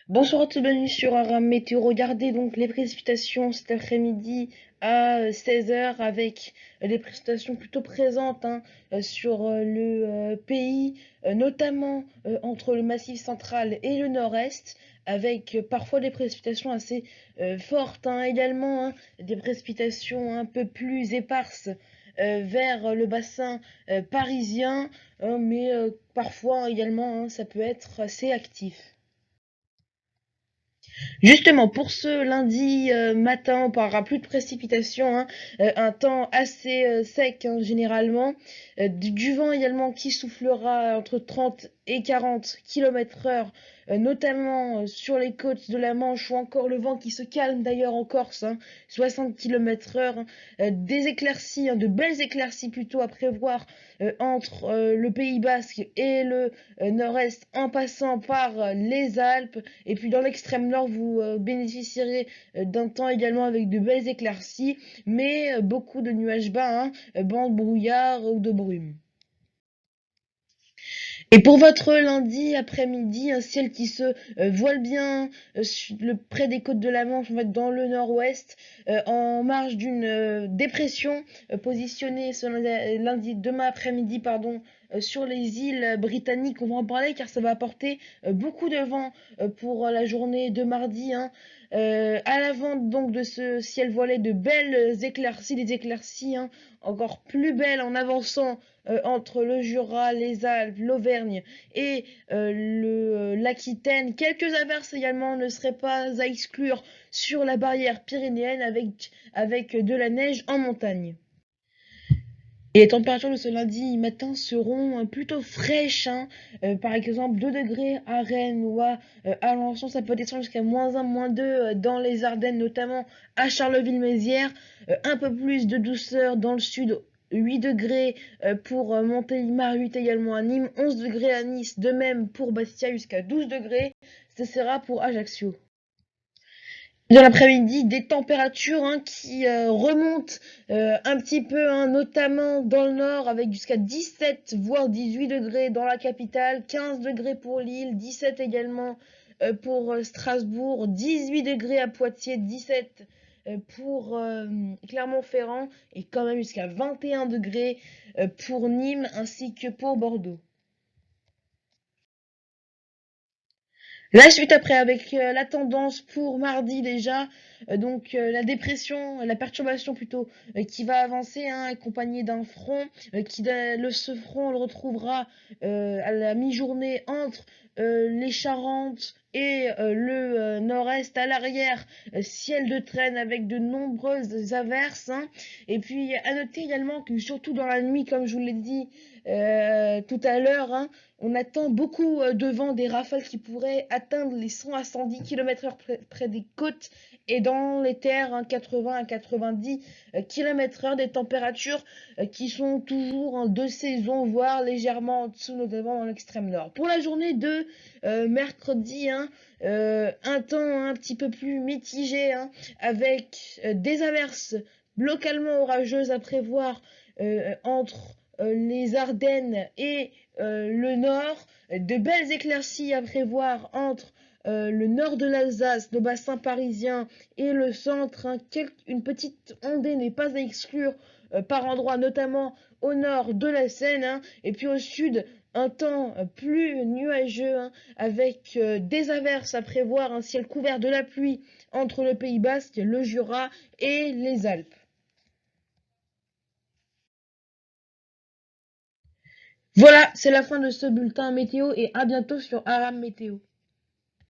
Bonsoir à tous, bienvenue sur Aram Météo. Regardez donc les précipitations cet après-midi à 16 heures avec des précipitations plutôt présentes sur le pays, notamment entre le Massif central et le nord-est, avec parfois des précipitations assez fortes également, des précipitations un peu plus éparses vers le bassin parisien, mais parfois également ça peut être assez actif. Justement, pour ce lundi matin, on parlera plus de précipitations, un temps assez sec généralement, du vent également qui soufflera entre 30 et 40 km/h, notamment sur les côtes de la Manche ou encore le vent qui se calme d'ailleurs en Corse, 60 km/h, des éclaircies, de belles éclaircies plutôt à prévoir entre le Pays Basque et le nord-est en passant par les Alpes. Et puis dans l'extrême nord, vous bénéficierez d'un temps également avec de belles éclaircies, mais beaucoup de nuages bas, bancs de brouillard ou de brume. Et pour votre lundi après-midi, un ciel qui se voile bien près des côtes de la Manche, en fait, dans le nord-ouest, en marge d'une dépression positionnée ce lundi, demain après-midi, pardon, sur les îles britanniques. On va en parler car ça va apporter beaucoup de vent pour la journée de mardi. À l'avant donc de ce ciel voilé, de belles éclaircies, des éclaircies encore plus belles en avançant entre le Jura, les Alpes, l'Auvergne et l'Aquitaine. Quelques averses également ne seraient pas à exclure sur la barrière pyrénéenne avec de la neige en montagne. Et les températures de ce lundi matin seront plutôt fraîches, par exemple 2 degrés à Rennes ou à Alençon, ça peut descendre jusqu'à -1, -2 dans les Ardennes, notamment à Charleville-Mézières, un peu plus de douceur dans le sud, 8 degrés pour Montélimar, 8 également à Nîmes, 11 degrés à Nice, de même pour Bastia jusqu'à 12 degrés, ce sera pour Ajaccio. Dans l'après-midi, des températures qui remontent un petit peu, notamment dans le nord, avec jusqu'à 17 voire 18 degrés dans la capitale, 15 degrés pour Lille, 17 également pour Strasbourg, 18 degrés à Poitiers, 17 pour Clermont-Ferrand et quand même jusqu'à 21 degrés pour Nîmes ainsi que pour Bordeaux. La suite après avec la tendance pour mardi déjà, la dépression, la perturbation plutôt, qui va avancer, accompagnée d'un front, ce front on le retrouvera à la mi-journée entre les Charentes et le nord-est à l'arrière, ciel de traîne avec de nombreuses averses. Et puis à noter également que surtout dans la nuit, comme je vous l'ai dit tout à l'heure, on attend beaucoup de vent, des rafales qui pourraient atteindre les 100 à 110 km/h près des côtes et dans les terres, 80 à 90 km/h, des températures qui sont toujours de saison, voire légèrement en dessous, notamment dans l'extrême nord. Pour la journée de mercredi, un temps un petit peu plus mitigé, avec des averses localement orageuses à prévoir entre les Ardennes et le nord, de belles éclaircies à prévoir entre le nord de l'Alsace, le bassin parisien et le centre. Une petite ondée n'est pas à exclure par endroits, notamment au nord de la Seine, et puis au sud, un temps plus nuageux, avec des averses à prévoir, un ciel couvert de la pluie entre le Pays Basque, le Jura et les Alpes. Voilà, c'est la fin de ce bulletin météo et à bientôt sur Aram Météo.